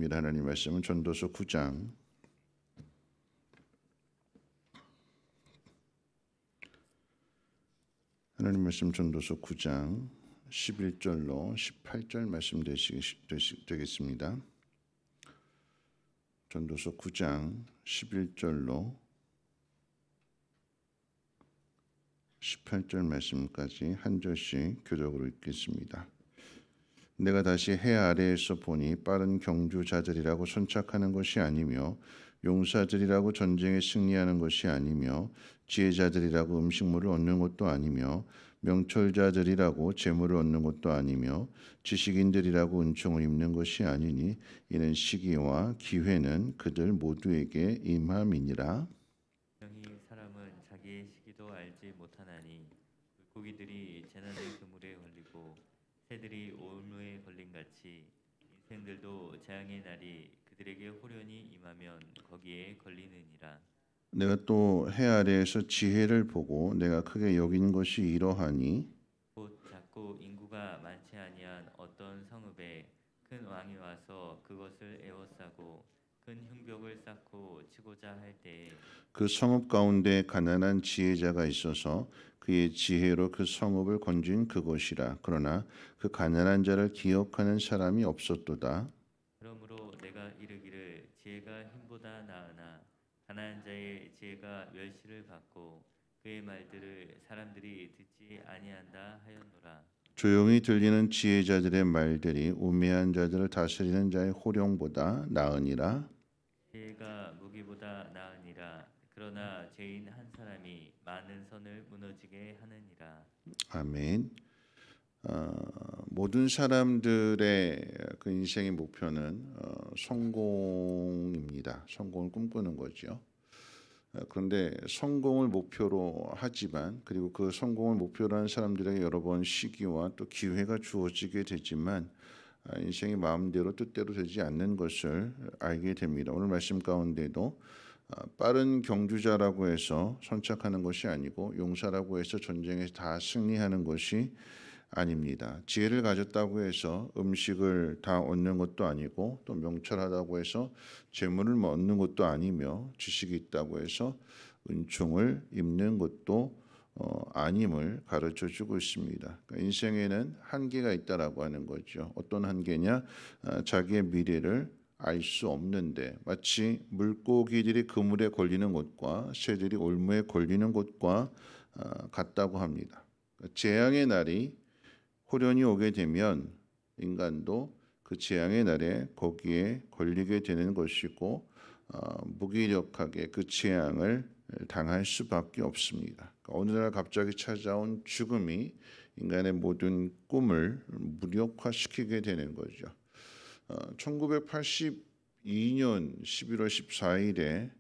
읽겠습니다. 하나님 말씀은 전도서 9장 11절로 18절 말씀 되겠습니다. 전도서 9장 11절로 18절 말씀까지 한 절씩 교독으로 읽겠습니다. 내가 다시 해 아래에서 보니 빠른 경주자들이라고 선착하는 것이 아니며 용사들이라고 전쟁에 승리하는 것이 아니며 지혜자들이라고 음식물을 얻는 것도 아니며 명철자들이라고 재물을 얻는 것도 아니며 지식인들이라고 은총을 입는 것이 아니니 이는 시기와 기회는 그들 모두에게 임함이니라. 분명히 사람은 자기의 시기도 알지 못하나니 물고기들이 재난의 그물에 걸리고 새들이 올무에 걸린 같이 인생들도 재앙의 날이 그들에게 호련히 임하면 거기에 걸리느니라. 내가 또 해 아래에서 지혜를 보고 내가 크게 여긴 것이 이러하니 곧 작고 인구가 많지 아니한 어떤 성읍에 큰 왕이 와서 그것을 에워싸고 큰 흉벽을 쌓고 치고자 할 때에 그 성읍 가운데 가난한 지혜자가 있어서 그의 지혜로 그 성읍을 건진 그것이라. 그러나 그 가난한 자를 기억하는 사람이 없었도다. 그러므로 내가 이르기를 지혜가 힘보다 나으나 가난한 자의 지혜가 멸시를 받고 그의 말들을 사람들이 듣지 아니한다 하였노라. 조용히 들리는 지혜자들의 말들이 우매한 자들을 다스리는 자의 호령보다 나으니라. 지혜가 무기보다 나으니라. 그러나 죄인 한 사람이 많은 선을 무너지게 하느니라. 아멘. 모든 사람들의 그 인생의 목표는 성공입니다. 성공을 꿈꾸는 거죠. 그런데 성공을 목표로 하지만 그리고 그 성공을 목표로 하는 사람들에게 여러 번 시기와 또 기회가 주어지게 되지만 인생이 마음대로 뜻대로 되지 않는 것을 알게 됩니다. 오늘 말씀 가운데도 빠른 경주자라고 해서 선착하는 것이 아니고 용사라고 해서 전쟁에서 다 승리하는 것이 아닙니다. 지혜를 가졌다고 해서 음식을 다 얻는 것도 아니고 또 명철하다고 해서 재물을 얻는 것도 아니며 지식이 있다고 해서 은총을 입는 것도 아님을 가르쳐 주고 있습니다. 그러니까 인생에는 한계가 있다라고 하는 거죠. 어떤 한계냐? 자기의 미래를 알 수 없는데 마치 물고기들이 그물에 걸리는 것과 새들이 올무에 걸리는 것과 같다고 합니다. 재앙의 날이 호련히 오게 되면 인간도 그 재앙의 날에 거기에 걸리게 되는 것이고 무기력하게 그 재앙을 당할 수밖에 없습니다. 어느 날 갑자기 찾아온 죽음이 인간의 모든 꿈을 무력화시키게 되는 거죠. 1982년 11월 14일에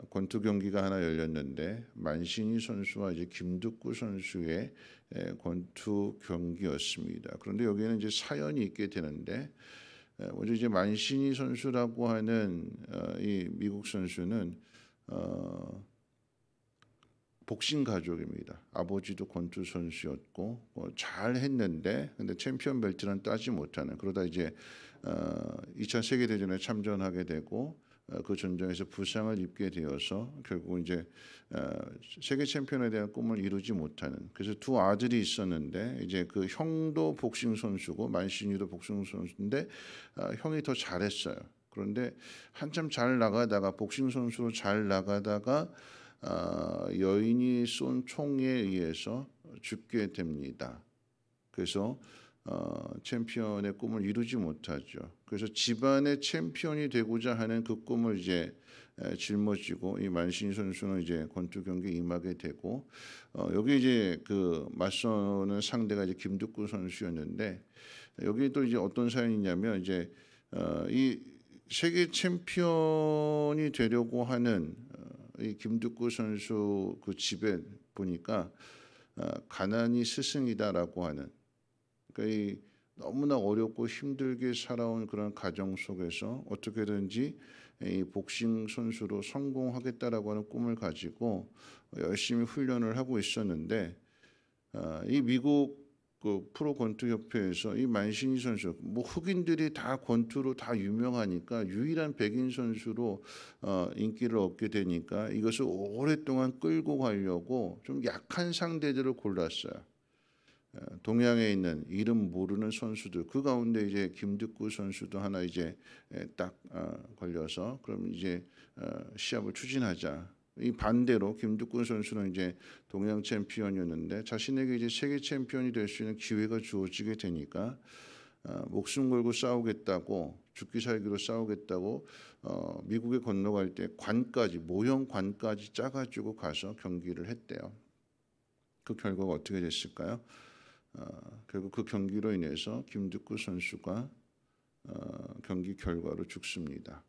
권투 경기가 하나 열렸는데 만신이 선수와 이제 김득구 선수의 권투 경기였습니다. 그런데 여기에는 이제 사연이 있게 되는데 먼저 이제 만신이 선수라고 하는 이 미국 선수는 복싱 가족입니다. 아버지도 권투 선수였고 잘 했는데 근데 챔피언 벨트는 따지 못하는 그러다 이제 2차 세계 대전에 참전하게 되고 그 전쟁에서 부상을 입게 되어서 결국 이제 세계 챔피언에 대한 꿈을 이루지 못하는 그래서 두 아들이 있었는데 이제 그 형도 복싱 선수고 만신이도 복싱 선수인데 형이 더 잘했어요. 그런데 한참 잘 나가다가 복싱 선수로 잘 나가다가 여인이 쏜 총에 의해서 죽게 됩니다. 그래서 챔피언의 꿈을 이루지 못하죠. 그래서 집안의 챔피언이 되고자 하는 그 꿈을 이제 짊어지고 이 만신 선수는 이제 권투 경기에 임하게 되고 여기 이제 그 맞서는 상대가 이제 김득구 선수였는데 여기 또 이제 어떤 사연이냐면 이제 이 세계 챔피언이 되려고 하는 이 김득구 선수 그 집에 보니까 가난이 스승이다라고 하는 그러니까 이 너무나 어렵고 힘들게 살아온 그런 가정 속에서 어떻게든지 이 복싱 선수로 성공하겠다라고 하는 꿈을 가지고 열심히 훈련을 하고 있었는데 이 미국 그 프로 권투 협회에서 이 만신이 선수 뭐 흑인들이 다 권투로 다 유명하니까 유일한 백인 선수로 인기를 얻게 되니까 이것을 오랫동안 끌고 가려고 좀 약한 상대들을 골랐어요. 동양에 있는 이름 모르는 선수들 그 가운데 이제 김득구 선수도 하나 이제 딱 걸려서 그럼 이제 시합을 추진하자. 이 반대로 김득구 선수는 이제 동양 챔피언이었는데 자신에게 이제 세계 챔피언이 될 수 있는 기회가 주어지게 되니까 목숨 걸고 싸우겠다고 죽기 살기로 싸우겠다고 미국에 건너갈 때 관까지 모형 관까지 짜가지고 가서 경기를 했대요. 그 결과가 어떻게 됐을까요? 결국 그 경기로 인해서 김득구 선수가 경기 결과로 죽습니다.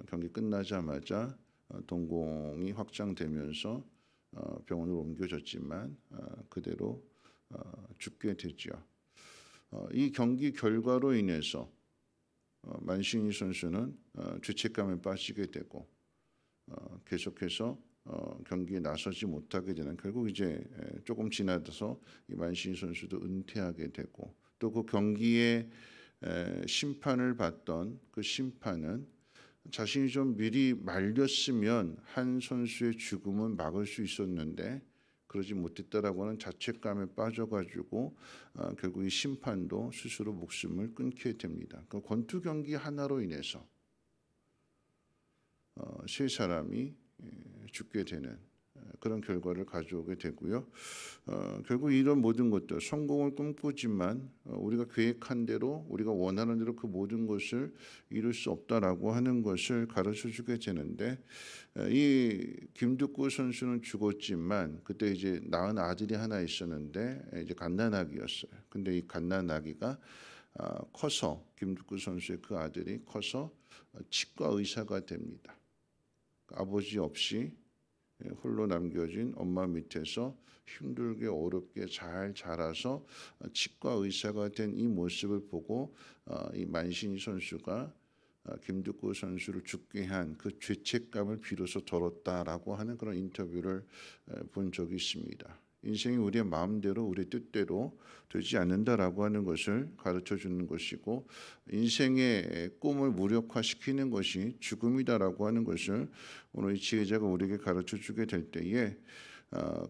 경기 끝나자마자 동공이 확장되면서 병원으로 옮겨졌지만 그대로 죽게 되죠. 이 경기 결과로 인해서 만신이 선수는 죄책감에 빠지게 되고 계속해서 경기에 나서지 못하게 되는 결국 이제 조금 지나서 이 만신이 선수도 은퇴하게 되고 또 그 경기에 심판을 받던 그 심판은 자신이 좀 미리 말렸으면 한 선수의 죽음은 막을 수 있었는데 그러지 못했다라고 하는 자책감에 빠져가지고 결국 이 심판도 스스로 목숨을 끊게 됩니다. 그 권투 경기 하나로 인해서 세 사람이 죽게 되는 그런 결과를 가져오게 되고요. 결국 이런 모든 것들 성공을 꿈꾸지만 우리가 계획한 대로 우리가 원하는 대로 그 모든 것을 이룰 수 없다라고 하는 것을 가르쳐주게 되는데 이 김득구 선수는 죽었지만 그때 이제 낳은 아들이 하나 있었는데 이제 갓난아기였어요. 근데 이 갓난아기가 커서 김득구 선수의 그 아들이 커서 치과 의사가 됩니다. 아버지 없이 홀로 남겨진 엄마 밑에서 힘들게 어렵게 잘 자라서 치과 의사가 된 이 모습을 보고 이 만신이 선수가 김득구 선수를 죽게 한 그 죄책감을 비로소 덜었다라고 하는 그런 인터뷰를 본 적이 있습니다. 인생이 우리의 마음대로 우리 뜻대로 되지 않는다라고 하는 것을 가르쳐 주는 것이고 인생의 꿈을 무력화시키는 것이 죽음이다라고 하는 것을 오늘 이 지혜자가 우리에게 가르쳐 주게 될 때에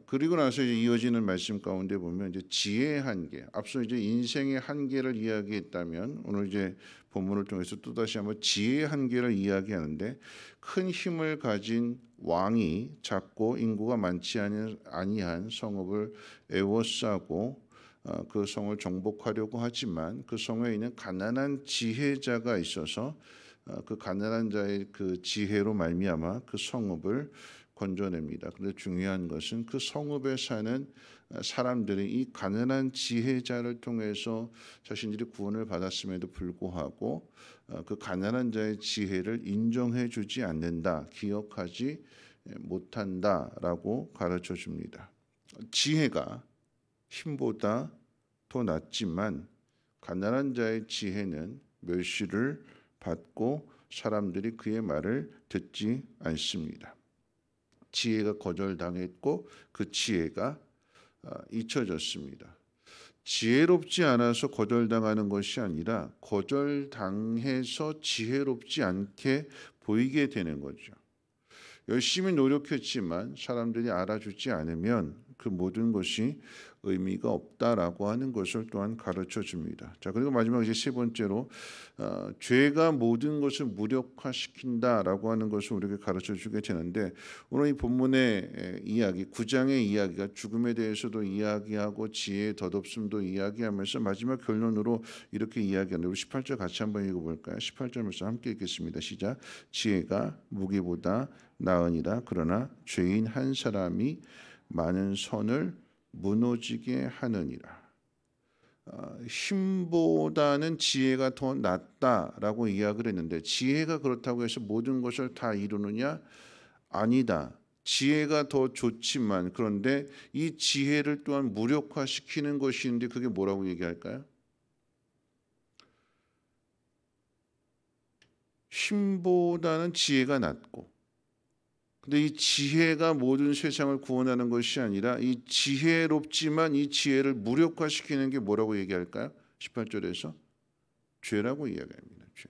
그리고 나서 이제 이어지는 말씀 가운데 보면 이제 지혜의 한계, 앞서 이제 인생의 한계를 이야기했다면 오늘 이제 본문을 통해서 또 다시 한번 지혜의 한계를 이야기하는데 큰 힘을 가진 왕이 작고 인구가 많지 아니한 성읍을 에워싸고 그 성을 정복하려고 하지만 그 성에 있는 가난한 지혜자가 있어서 그 가난한 자의 그 지혜로 말미암아 그 성읍을 건져냅니다. 그런데 중요한 것은 그 성읍에 사는 사람들이 이 가난한 지혜자를 통해서 자신들이 구원을 받았음에도 불구하고 그 가난한 자의 지혜를 인정해 주지 않는다, 기억하지 못한다라고 가르쳐 줍니다. 지혜가 힘보다 더 낫지만 가난한 자의 지혜는 멸시를 받고 사람들이 그의 말을 듣지 않습니다. 지혜가 거절당했고 그 지혜가 잊혀졌습니다. 지혜롭지 않아서 거절당하는 것이 아니라 거절당해서 지혜롭지 않게 보이게 되는 거죠. 열심히 노력했지만 사람들이 알아주지 않으면 그 모든 것이 의미가 없다라고 하는 것을 또한 가르쳐 줍니다. 자, 그리고 마지막 이제 세 번째로 죄가 모든 것을 무력화시킨다라고 하는 것을 우리에게 가르쳐 주게 되는데 오늘 이 본문의 이야기, 9장의 이야기가 죽음에 대해서도 이야기하고 지혜의 덧없음도 이야기하면서 마지막 결론으로 이렇게 이야기하는데 우리 18절 같이 한번 읽어볼까요? 18절 말씀 함께 읽겠습니다. 시작. 지혜가 무기보다 나으니라. 그러나 죄인 한 사람이 많은 선을 무너지게 하느니라. 힘보다는 지혜가 더 낫다라고 이야기를 했는데 지혜가 그렇다고 해서 모든 것을 다 이루느냐? 아니다. 지혜가 더 좋지만 그런데 이 지혜를 또한 무력화시키는 것이 있는데 그게 뭐라고 얘기할까요? 힘보다는 지혜가 낫고 근데 이 지혜가 모든 세상을 구원하는 것이 아니라 이 지혜롭지만 이 지혜를 무력화시키는 게 뭐라고 얘기할까요? 18절에서 죄라고 이야기합니다. 죄.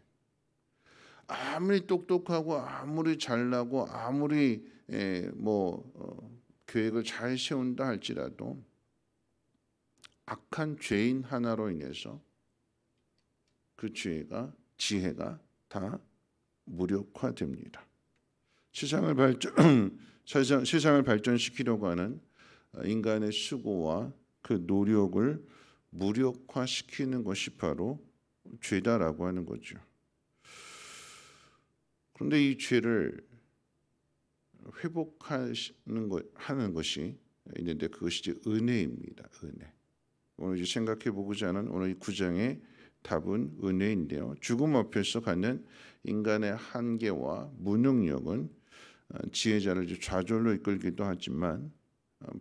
아무리 똑똑하고 아무리 잘나고 아무리 계획을 잘 세운다 할지라도 악한 죄인 하나로 인해서 그 지혜가 다 무력화됩니다. 세상을 발전시키려고 하는 인간의 수고와 그 노력을 무력화시키는 것이 바로 죄다라고 하는 거죠. 그런데 이 죄를 하는 것이 있는데 그것이 이제 은혜입니다. 은혜. 오늘 이제 생각해 보고자 하는 오늘 이 9장의 답은 은혜인데요. 죽음 앞에서 갖는 인간의 한계와 무능력은 지혜자를 좌절로 이끌기도 하지만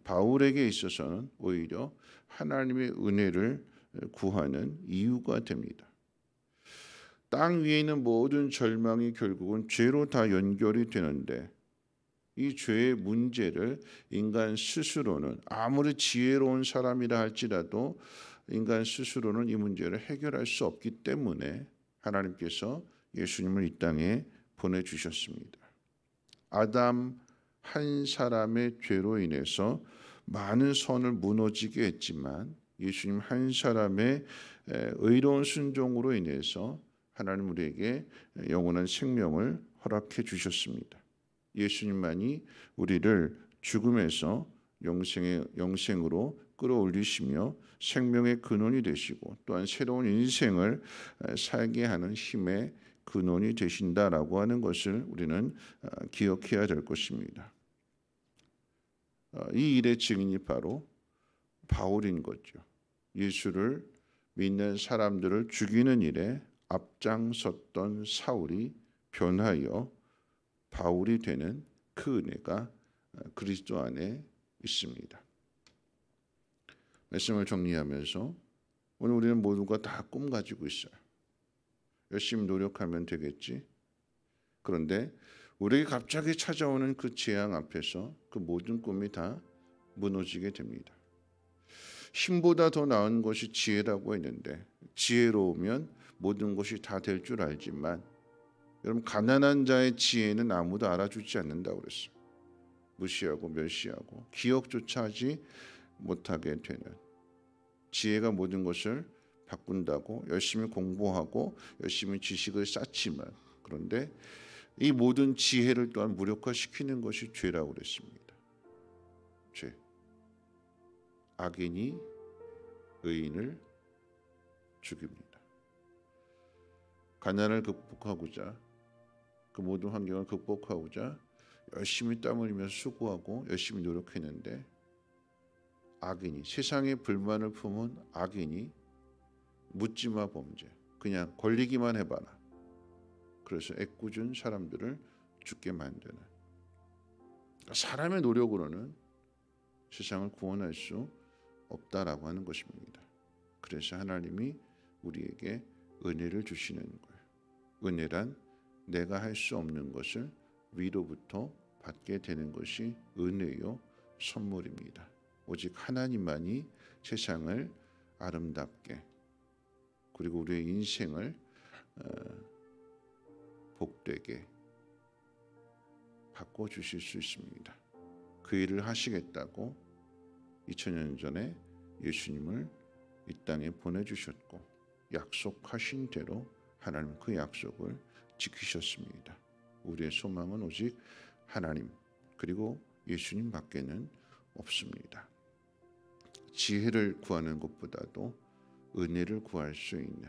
바울에게 있어서는 오히려 하나님의 은혜를 구하는 이유가 됩니다. 땅 위에 있는 모든 절망이 결국은 죄로 다 연결이 되는데 이 죄의 문제를 인간 스스로는 아무리 지혜로운 사람이라 할지라도 인간 스스로는 이 문제를 해결할 수 없기 때문에 하나님께서 예수님을 이 땅에 보내주셨습니다. 아담 한 사람의 죄로 인해서 많은 선을 무너지게 했지만 예수님 한 사람의 의로운 순종으로 인해서 하나님 우리에게 영원한 생명을 허락해 주셨습니다. 예수님만이 우리를 죽음에서 영생으로 끌어올리시며 생명의 근원이 되시고 또한 새로운 인생을 살게 하는 힘의 근원이 되신다라고 하는 것을 우리는 기억해야 될 것입니다. 이 일의 증인이 바로 바울인 거죠. 예수를 믿는 사람들을 죽이는 일에 앞장섰던 사울이 변하여 바울이 되는 그 은혜가 그리스도 안에 있습니다. 말씀을 정리하면서 오늘 우리는 모두가 다 꿈 가지고 있어요. 열심히 노력하면 되겠지. 그런데 우리에게 갑자기 찾아오는 그 재앙 앞에서 그 모든 꿈이 다 무너지게 됩니다. 힘보다 더 나은 것이 지혜라고 했는데 지혜로우면 모든 것이 다 될 줄 알지만 여러분 가난한 자의 지혜는 아무도 알아주지 않는다고 그랬어요. 무시하고 멸시하고 기억조차 하지 못하게 되는 지혜가 모든 것을 바꾼다고 열심히 공부하고 열심히 지식을 쌓지만 그런데 이 모든 지혜를 또한 무력화시키는 것이 죄라고 그랬습니다. 죄. 악인이 의인을 죽입니다. 가난을 극복하고자 그 모든 환경을 극복하고자 열심히 땀 흘리면서 수고하고 열심히 노력했는데 악인이 세상에 불만을 품은 악인이 묻지마 범죄 그냥 걸리기만 해봐라. 그래서 애꿎은 사람들을 죽게 만드는 사람의 노력으로는 세상을 구원할 수 없다라고 하는 것입니다. 그래서 하나님이 우리에게 은혜를 주시는 거예요. 은혜란 내가 할 수 없는 것을 위로부터 받게 되는 것이 은혜요 선물입니다. 오직 하나님만이 세상을 아름답게 그리고 우리의 인생을 복되게 바꿔주실 수 있습니다. 그 일을 하시겠다고 2000년 전에 예수님을 이 땅에 보내주셨고 약속하신 대로 하나님 그 약속을 지키셨습니다. 우리의 소망은 오직 하나님 그리고 예수님 밖에는 없습니다. 지혜를 구하는 것보다도 은혜를 구할 수 있는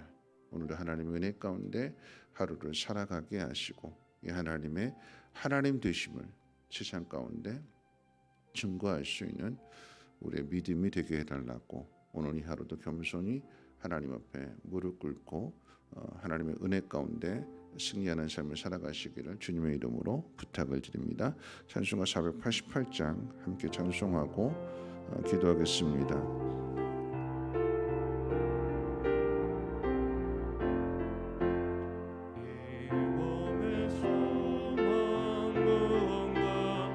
오늘도 하나님의 은혜 가운데 하루를 살아가게 하시고 이 하나님의 하나님 되심을 세상 가운데 증거할 수 있는 우리의 믿음이 되게 해달라고 오늘 이 하루도 겸손히 하나님 앞에 무릎 꿇고 하나님의 은혜 가운데 승리하는 삶을 살아가시기를 주님의 이름으로 부탁을 드립니다. 찬송가 488장 함께 찬송하고 기도하겠습니다. 이 몸의 소망 무언가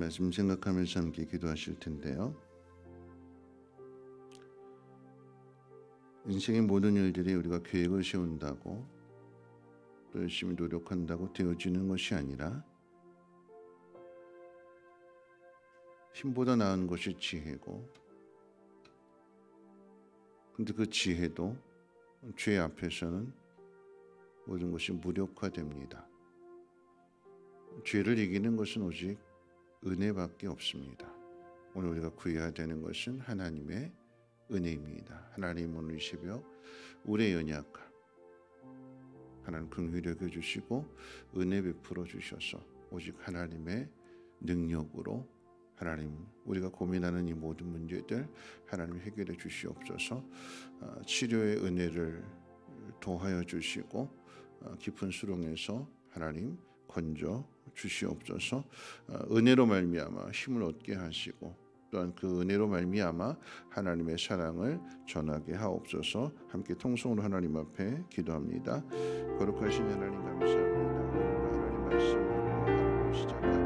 말씀 생각하면서 함께 기도하실 텐데요. 인생의 모든 일들이 우리가 계획을 세운다고 또 열심히 노력한다고 되어지는 것이 아니라 힘보다 나은 것이 지혜고, 근데 그 지혜도 죄 앞에서는 모든 것이 무력화됩니다. 죄를 이기는 것은 오직 은혜밖에 없습니다. 오늘 우리가 구해야 되는 것은 하나님의 은혜입니다. 하나님 오늘 이 새벽 우리의 연약함 하나님 긍휼히 여겨주시고 은혜 베풀어 주셔서 오직 하나님의 능력으로 하나님 우리가 고민하는 이 모든 문제들 하나님 해결해 주시옵소서. 치료의 은혜를 도하여 주시고 깊은 수렁에서 하나님 건져 주시옵소서. 은혜로 말미암아 힘을 얻게 하시고 또한 그 은혜로 말미암아 하나님의 사랑을 전하게 하옵소서. 함께 통성으로 하나님 앞에 기도합니다. 거룩하신 하나님 감사합니다. 오늘도 하나님 말씀으로 하루를 시작합니다.